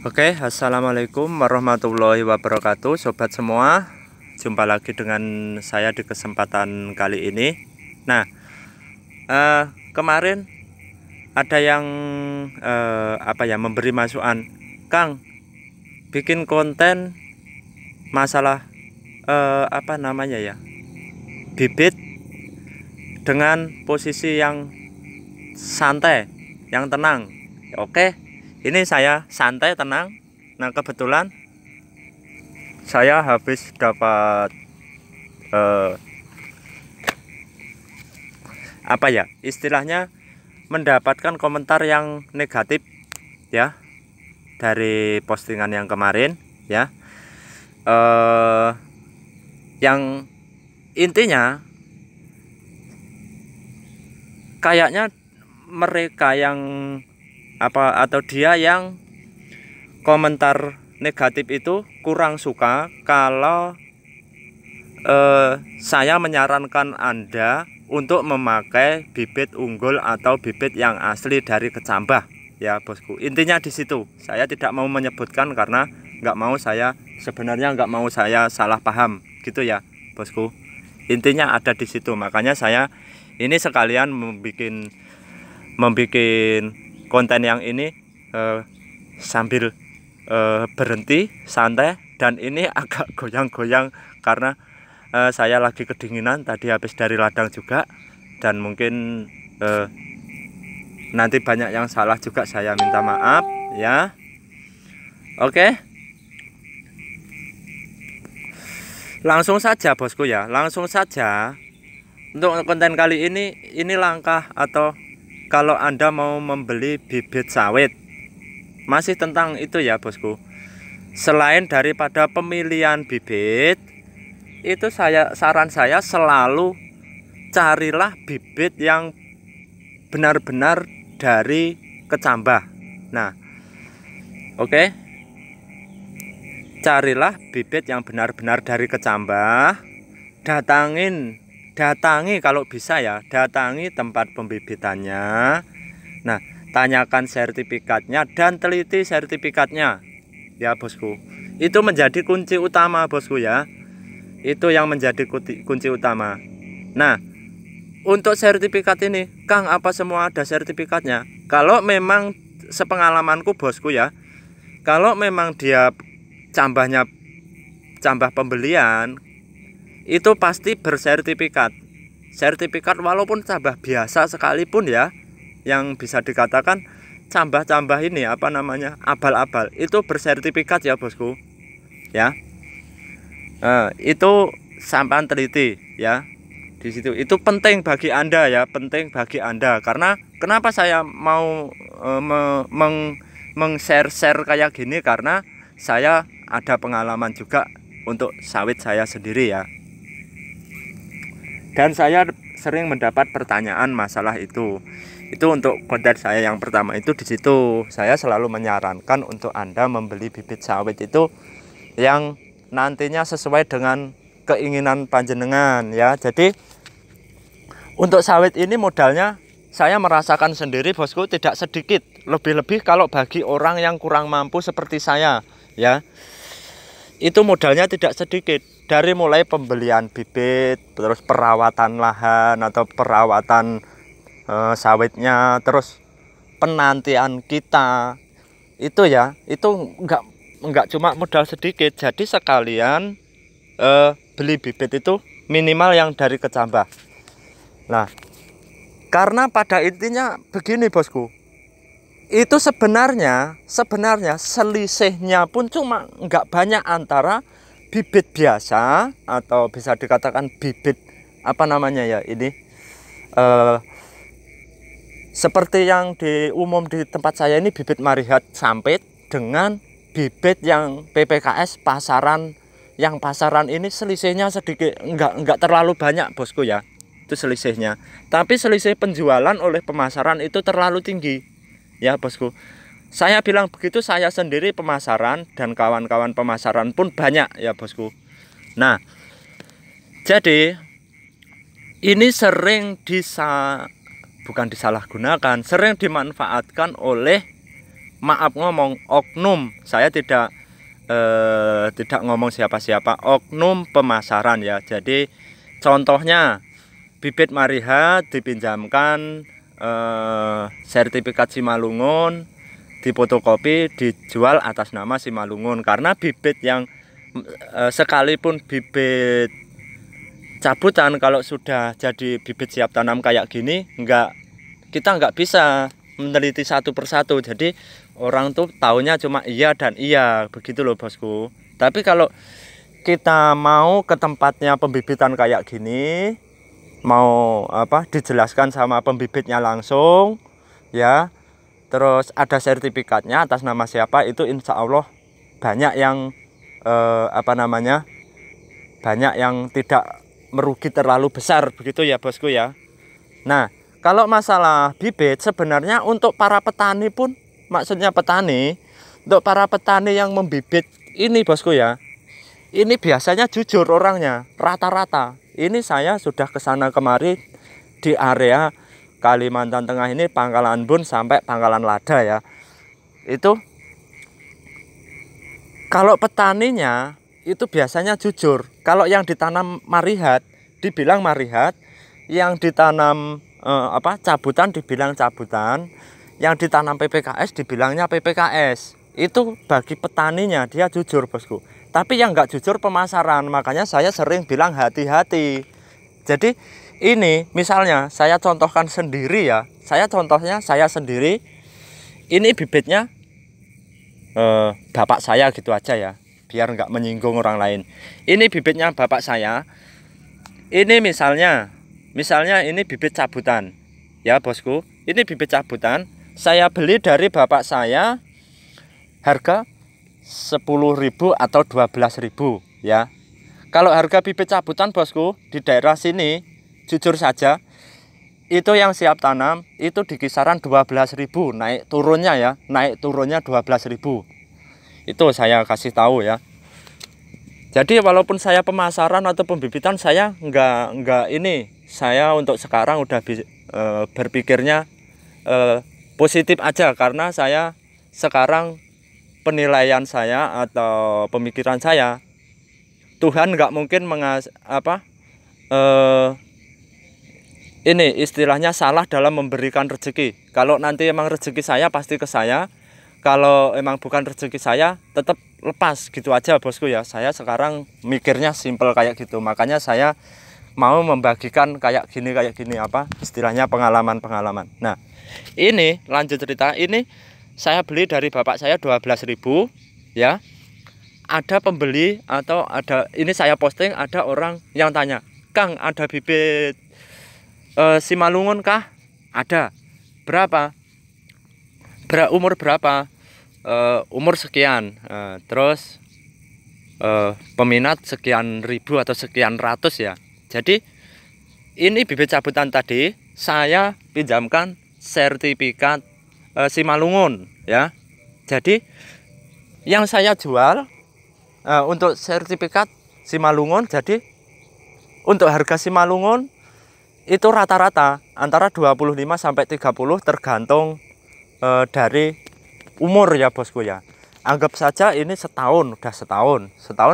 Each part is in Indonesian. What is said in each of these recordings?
Oke, assalamualaikum warahmatullahi wabarakatuh, sobat semua. Jumpa lagi dengan saya di kesempatan kali ini. Nah, kemarin ada yang memberi masukan, Kang, bikin konten masalah bibit dengan posisi yang santai, yang tenang. Oke. Ini saya santai tenang. Nah, kebetulan saya habis dapat istilahnya mendapatkan komentar yang negatif ya dari postingan yang kemarin ya. Yang intinya kayaknya mereka yang atau dia yang komentar negatif itu kurang suka kalau saya menyarankan Anda untuk memakai bibit unggul atau bibit yang asli dari kecambah ya bosku. Intinya di situ. Saya tidak mau menyebutkan karena sebenarnya nggak mau saya salah paham gitu ya bosku. Intinya ada di situ. Makanya saya ini sekalian membuat konten yang ini sambil berhenti santai, dan ini agak goyang-goyang karena saya lagi kedinginan, tadi habis dari ladang juga, dan mungkin nanti banyak yang salah juga, saya minta maaf ya. Oke, langsung saja bosku ya, langsung saja. Untuk konten kali ini langkah atau kalau Anda mau membeli bibit sawit, masih tentang itu ya bosku. Selain daripada pemilihan bibit, itu saran saya selalu carilah bibit yang benar-benar dari kecambah. Nah, oke. Carilah bibit yang benar-benar dari kecambah. Datangi kalau bisa ya, datangi tempat pembibitannya. Nah, tanyakan sertifikatnya dan teliti sertifikatnya ya bosku. Itu menjadi kunci utama bosku ya. Itu yang menjadi kunci utama. Nah, untuk sertifikat ini, Kang, apa semua ada sertifikatnya? Kalau memang sepengalamanku bosku ya, kalau memang dia cambah pembelian, itu pasti bersertifikat. Sertifikat walaupun cambah biasa sekalipun ya, yang bisa dikatakan cambah ini abal-abal, itu bersertifikat ya bosku ya. Itu sampan teliti ya di situ. Itu penting bagi Anda ya, penting bagi Anda. Karena kenapa saya mau meng-share kayak gini, karena saya ada pengalaman juga untuk sawit saya sendiri ya. Dan saya sering mendapat pertanyaan masalah itu. Itu untuk konten saya yang pertama itu di situ. Saya selalu menyarankan untuk Anda membeli bibit sawit itu yang nantinya sesuai dengan keinginan panjenengan ya. Jadi untuk sawit ini modalnya saya merasakan sendiri bosku, tidak sedikit. Lebih-lebih kalau bagi orang yang kurang mampu seperti saya ya, itu modalnya tidak sedikit. Dari mulai pembelian bibit, terus perawatan lahan atau perawatan sawitnya, terus penantian kita itu ya, itu enggak cuma modal sedikit. Jadi sekalian beli bibit itu minimal yang dari kecambah. Nah, karena pada intinya begini bosku, itu sebenarnya selisihnya pun cuma enggak banyak antara bibit biasa atau bisa dikatakan bibit seperti yang umum di tempat saya ini, bibit Marihat Sampit, dengan bibit yang PPKS pasaran. Yang pasaran ini selisihnya sedikit, enggak terlalu banyak bosku ya. Itu selisihnya. Tapi selisih penjualan oleh pemasaran itu terlalu tinggi ya bosku. Saya bilang begitu, saya sendiri pemasaran dan kawan-kawan pemasaran pun banyak ya bosku. Nah, jadi ini bukan disalahgunakan, sering dimanfaatkan oleh maaf ngomong oknum, saya tidak ngomong siapa-siapa, oknum pemasaran ya. Jadi contohnya bibit Marihat dipinjamkan sertifikat Simalungun, difotokopi, dijual atas nama Simalungun. Karena bibit yang sekalipun bibit cabutan, kalau sudah jadi bibit siap tanam kayak gini, kita nggak bisa meneliti satu persatu. Jadi orang tuh taunya cuma iya dan iya begitu loh bosku. Tapi kalau kita mau ke tempatnya pembibitan kayak gini, mau dijelaskan sama pembibitnya langsung ya, terus ada sertifikatnya atas nama siapa, itu insya Allah banyak yang banyak yang tidak merugi terlalu besar begitu ya bosku ya. Nah, kalau masalah bibit sebenarnya untuk para petani pun, maksudnya petani, untuk para petani yang membibit ini bosku ya, ini biasanya jujur orangnya, rata-rata. Ini saya sudah kesana kemari di area Kalimantan Tengah ini, Pangkalan Bun sampai Pangkalan Lada ya. Itu kalau petaninya itu biasanya jujur. Kalau yang ditanam Marihat dibilang Marihat, yang ditanam cabutan dibilang cabutan, yang ditanam PPKS dibilangnya PPKS. Itu bagi petaninya dia jujur bosku. Tapi yang nggak jujur pemasaran, makanya saya sering bilang hati-hati. Jadi ini misalnya saya contohkan sendiri ya, saya sendiri, ini bibitnya bapak saya gitu aja ya, biar nggak menyinggung orang lain. Ini bibitnya bapak saya. Ini misalnya ini bibit cabutan ya bosku. Ini bibit cabutan, saya beli dari bapak saya harga 10.000 atau 12.000 ya. Kalau harga bibit cabutan bosku di daerah sini, jujur saja, itu yang siap tanam itu di kisaran 12.000, naik turunnya 12.000. Itu saya kasih tahu ya. Jadi walaupun saya pemasaran atau pembibitan, saya enggak ini, saya untuk sekarang udah berpikirnya positif aja, karena saya sekarang penilaian saya atau pemikiran saya, Tuhan nggak mungkin ini istilahnya salah dalam memberikan rezeki. Kalau nanti emang rezeki saya pasti ke saya, kalau emang bukan rezeki saya tetap lepas gitu aja bosku ya. Saya sekarang mikirnya simple kayak gitu, makanya saya mau membagikan kayak gini istilahnya pengalaman. Nah, ini lanjut cerita. Ini saya beli dari bapak saya 12.000 ya. Ada pembeli atau ini saya posting, ada orang yang tanya, "Kang, ada bibit Simalungun kah?" Ada. Berapa? Umur berapa? Umur sekian. Terus peminat sekian ribu atau sekian ratus ya. Jadi ini bibit cabutan tadi saya pinjamkan sertifikat Simalungun ya. Jadi yang saya jual untuk sertifikat Simalungun, jadi untuk harga Simalungun itu rata-rata antara 25 sampai 30 tergantung dari umur ya bosku ya. Anggap saja ini setahun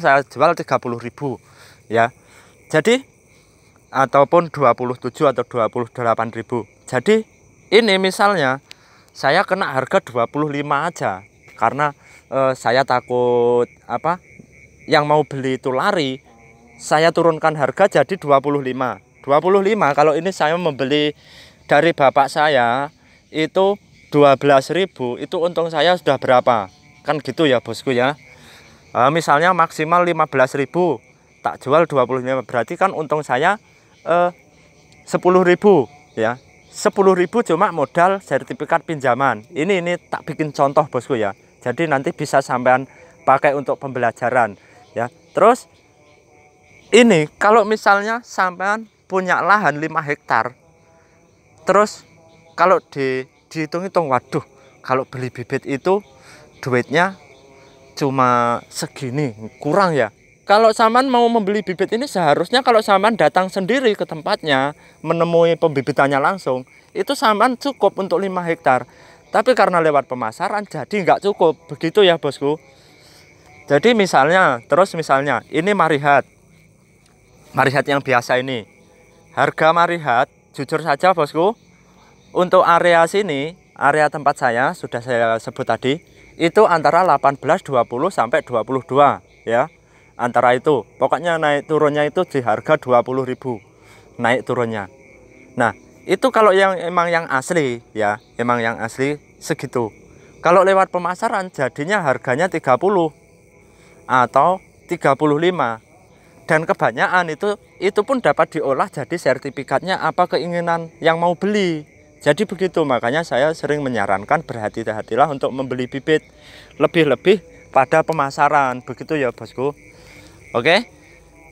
saya jual 30.000 ya. Jadi ataupun 27 atau 28.000. Jadi ini misalnya saya kena harga 25 aja, karena saya takut yang mau beli itu lari. Saya turunkan harga jadi 25. Kalau ini saya membeli dari bapak saya itu 12.000, itu untung saya sudah berapa? Kan gitu ya bosku ya. Misalnya maksimal 15.000, tak jual 25, berarti kan untung saya 10.000 ya. 10.000 cuma modal sertifikat pinjaman. Ini tak bikin contoh bosku ya. Jadi nanti bisa sampean pakai untuk pembelajaran ya. Terus ini kalau misalnya sampean punya lahan 5 hektar, terus kalau dihitung-hitung, waduh, kalau beli bibit itu duitnya cuma segini, kurang ya. Kalau sampean mau membeli bibit ini, seharusnya kalau sampean datang sendiri ke tempatnya, menemui pembibitannya langsung, itu sampean cukup untuk 5 hektar. Tapi karena lewat pemasaran jadi nggak cukup. Begitu ya bosku. Jadi misalnya ini marihat. Marihat yang biasa ini. Harga marihat jujur saja bosku, untuk area sini, area tempat saya sudah saya sebut tadi, itu antara 18, 20 sampai 22 ya. Antara itu. Pokoknya naik turunnya itu di harga 20.000. Naik turunnya. Nah, itu kalau yang emang yang asli ya, emang yang asli segitu. Kalau lewat pemasaran jadinya harganya 30 atau 35. Dan kebanyakan itu pun dapat diolah jadi sertifikatnya apa keinginan yang mau beli. Jadi begitu, makanya saya sering menyarankan berhati-hatilah untuk membeli bibit, lebih-lebih pada pemasaran. Begitu ya bosku. Oke.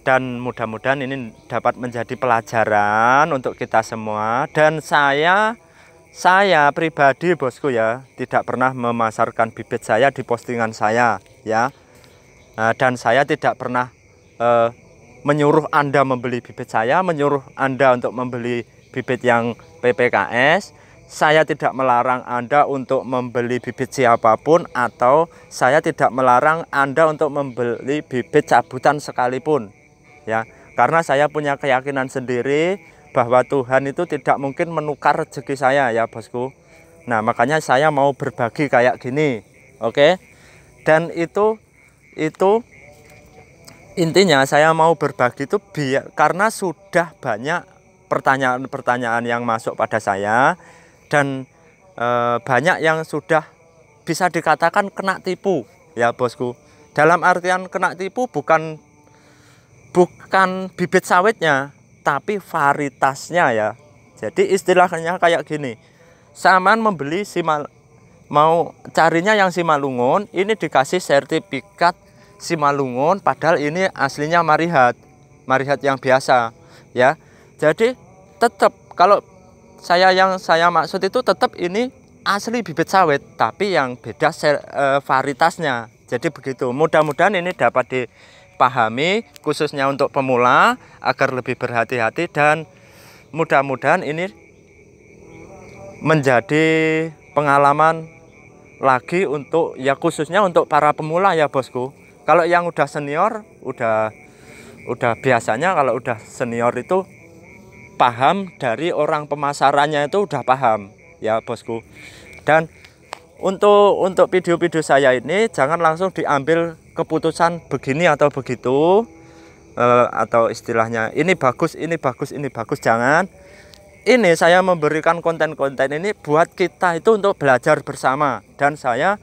Dan mudah-mudahan ini dapat menjadi pelajaran untuk kita semua. Dan saya pribadi bosku ya, tidak pernah memasarkan bibit saya di postingan saya ya. Dan saya tidak pernah menyuruh Anda membeli bibit saya, menyuruh Anda untuk membeli bibit yang PPKS. Saya tidak melarang Anda untuk membeli bibit siapapun, atau saya tidak melarang Anda untuk membeli bibit cabutan sekalipun. Ya, karena saya punya keyakinan sendiri bahwa Tuhan itu tidak mungkin menukar rezeki saya ya bosku. Nah, makanya saya mau berbagi kayak gini. Oke. Dan itu intinya saya mau berbagi itu karena sudah banyak pertanyaan-pertanyaan yang masuk pada saya, dan banyak yang sudah bisa dikatakan kena tipu ya bosku. Dalam artian kena tipu bukan bibit sawitnya, tapi varietasnya ya. Jadi istilahnya kayak gini. Saman membeli mau carinya yang Simalungun, ini dikasih sertifikat Simalungun, padahal ini aslinya marihat yang biasa ya. Jadi tetap kalau yang saya maksud itu tetap ini asli bibit sawit, tapi yang beda varietasnya. Jadi begitu. Mudah-mudahan ini dapat dipahami khususnya untuk pemula agar lebih berhati-hati, dan mudah-mudahan ini menjadi pengalaman lagi untuk ya, khususnya untuk para pemula ya bosku. Kalau yang udah senior, udah biasanya kalau udah senior itu paham dari orang pemasarannya, itu udah paham ya bosku. Dan untuk video-video saya ini jangan langsung diambil keputusan begini atau begitu, atau istilahnya ini bagus, jangan. Ini saya memberikan konten-konten ini buat kita itu untuk belajar bersama, dan saya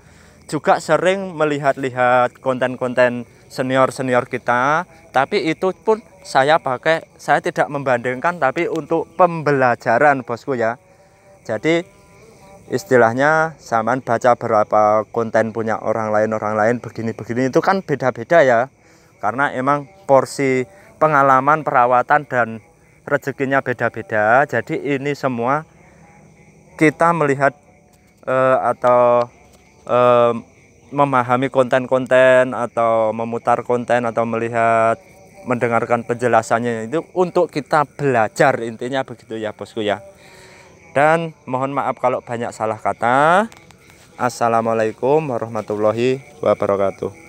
juga sering melihat-lihat konten-konten senior-senior kita, tapi itu pun saya tidak membandingkan, tapi untuk pembelajaran bosku ya. Jadi istilahnya samaan baca berapa konten punya orang lain begini itu kan beda-beda ya, karena emang porsi pengalaman perawatan dan rezekinya beda-beda. Jadi ini semua kita melihat atau memahami konten-konten atau memutar konten atau mendengarkan penjelasannya itu untuk kita belajar, intinya begitu ya bosku ya. Dan mohon maaf kalau banyak salah kata. Assalamualaikum warahmatullahi wabarakatuh.